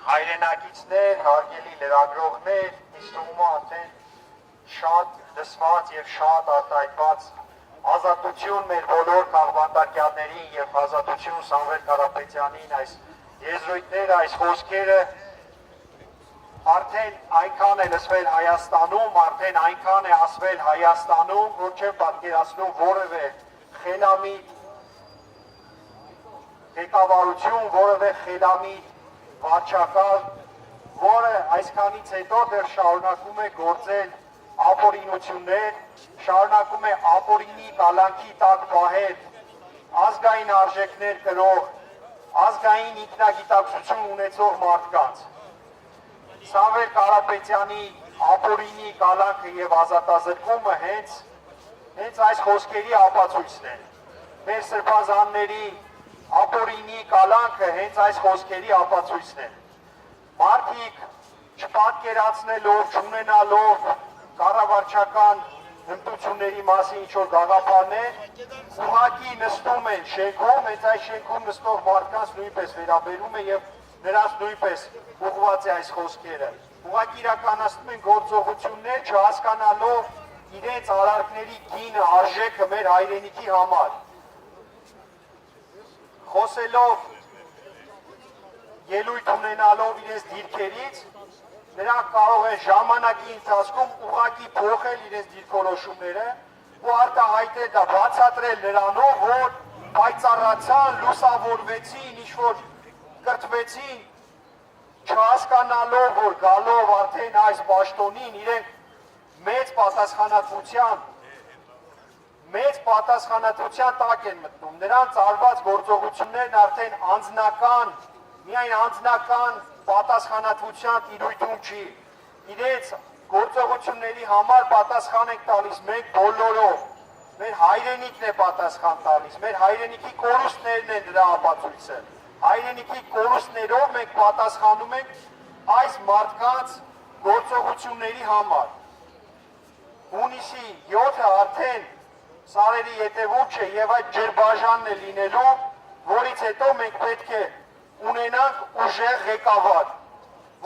հայրենակիցներ, հարգելի լրագրողներ, ինձ թվում է արդեն շատ լսված եւ շատ արտահայտված ազատություն մեր բոլոր քաղբանտարկյալներին եւ ազատություն Սամվել Կարապետյանին այս եզրույթները, այս խոսքերը արդեն այնքան է լսվել Հայաստանում, արդեն այնքան է ասվել Հայաստանում, որ չեմ պատկերացնում որևէ խելամիտ ղեկավարություն, որևէ խելամիտ վարչակալ, որը այսքանից հետո դեռ շարունակում է գործել ապօրինություններ, շարունակում է ապօրինի կալանքի տակ պահել ազգային արժեքներ կրող, ազգային ինքնագիտակցություն ունեցող մարդկանց։ Սամվել Կարապետյանի ապօրինի կալանքը եւ ազատազրկումը հենց այս խոսքերի ապացույցն է։ Մեր սրբազանների ապօրինի կալանքը հենց այս խոսքերի ապացույցն է։ Մարդիկ չպատկերացնելով, չունենալով կառավարչական հմտությունների մասին ինչ-որ գաղափարներ, ուղղակի նստում են շենքում, հենց այս շենքում նստող մարդկանց նույնպես վերաբերում է եւ նրանց նույնպես ուղղված է այս խոսքերը։ Ուղղակի իրականացնում են գործողություններ, չհասկանալով իրենց արարքների գինը, արժեքը մեր հայրենիքի համար։ Խոսելով, ելույթ ունենալով իրենց դիրքերից, նրանք կարող են ժամանակի ընթացքում ուղղակի փոխել իրենց դիրքորոշումները ու արտահայտել դա, բացատրել նրանով, որ պայծառացան, լուսավորվեցին, ինչ-որ կրթվեցին, չհասկանալով, որ գալով արդեն այս պաշտոնին իրենք մեծ պատասխանատվության տակ են մտնում, նրանց արված գործողություններն արդեն անձնական, միայն անձնական պատասխանատվության տիրույթում չի, իրենց գործողությունների համար պատասխան ենք տալիս մենք բոլորով, մեր հայրենիքն է պատասխան տալիս, մեր հայրենիքի կորուստներն են դրա ապացույցը, հայրենիքի կորուստներով մենք պատասխանում ենք այս մարդկանց գործողությունների համար։ Հունիսի 7-ը արդեն սարերի ետևում չէ եւ այդ ջրբաժանն է լինելու, որից հետո մենք պետք է ունենանք ուժեղ ղեկավար,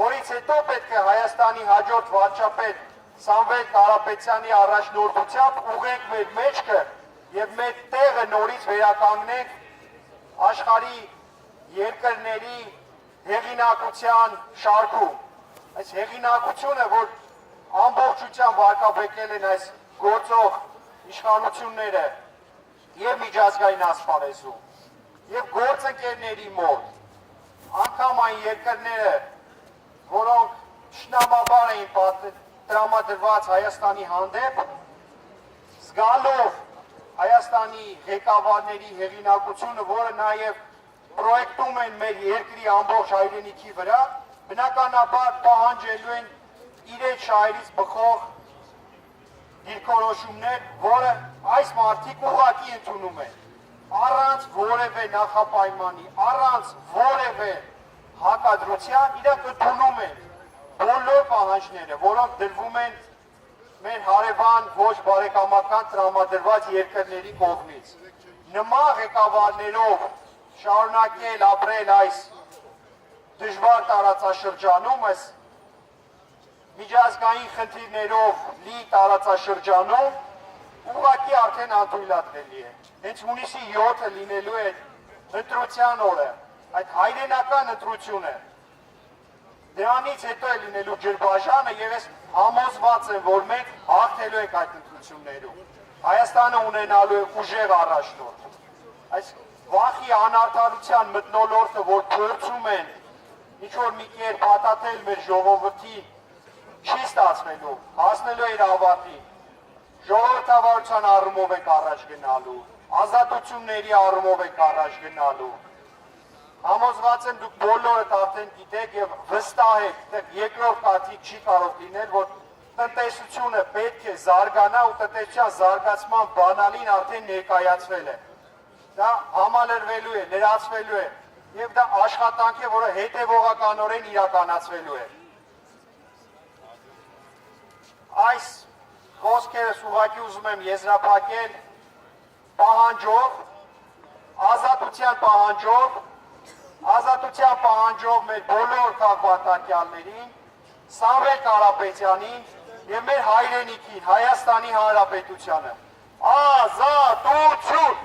որից հետո պետք է Հայաստանի հաջորդ վարչապետ Սամվել Կարապետյանի առաջնորդությամբ ուղենք մեր մեջքը եւ մեր տեղը նորից վերականգնենք աշխարհի երկրների հեղինակության շարքում։ Այս հեղինակությունը, որ ամբողջությամբ վարկաբեկել են այս գործող իշխանությունները եւ միջազգային ասպարեզում, եւ գործընկերների մոտ, անգամ այն երկրները, որոնք շնամաբար էին տրամադրված Հայաստանի հանդեպ, զգալով Հայաստանի ղեկավարների հեղինակությունը, որը նաեւ պրոյեկտում են մեր երկրի ամբողջ հայրենիքի վրա, բնականաբար պահանջելու են իրենց շահերից բխող դիրքորոշումներ, որը այս մարդիկ ուղղակի ընդունում են, առանց որևէ նախապայմանի, առանց որևէ հակադրության, իրենք ընդունում են բոլոր պահանջները, որոնք դրվում են մեր հարևան ոչ բարեկամական տրամադրված երկրների կողմից։ Նման ղեկավարներով շարունակել ապրել այս դժվար տարածաշրջանում, այս միջազգային խնդիրներով լի տարածաշրջանում, ուղղակի արդեն անթույլատրելի է։ Հենց հունիսի 7-ը լինելու է ընտրության օրը, այդ հայրենական ընտրությունը, դրանից հետո է լինելու ջրբաժանը եւ ես համոզված եմ, որ մենք հաղթելու ենք այդ ընտրություններում։ Հայաստանը ունենալու է ուժեղ առաջնորդ։ Այս վախի անարդարության մթնոլորտը, որ փորձում են ինչ-որ մի կերպ հատատել մեր ժողովրդին, չի ստացվելու, հասնելու է իր ավարտին։ Ժողովրդավարության առումով ենք առաջ գնալու, ազատությունների առումով ենք առաջ գնալու։ Համոզված եմ դուք բոլորդ արդեն գիտեք եւ վստահ եք, երկրորդ կարծիք չի կարող լինել, որ տնտեսությունը պետք է զարգանա ու տնտեսության զարգացման բանալին արդեն ներկայացվել է։ Դա համալրվելու է, լրացվելու է եւ դա աշխատանք է, որը հետեւողականորեն իրականացվելու է։ Այս խոսքերս ուղղակի ուզում եմ եզրափակել պահանջով, ազատության պահանջով ազատության պահանջով մեր բոլոր քաղաքացիներին, Սամվել Կարապետյանին եւ մեր հայրենիքին, Հայաստանի Հանրապետությանը։ Ազատություն!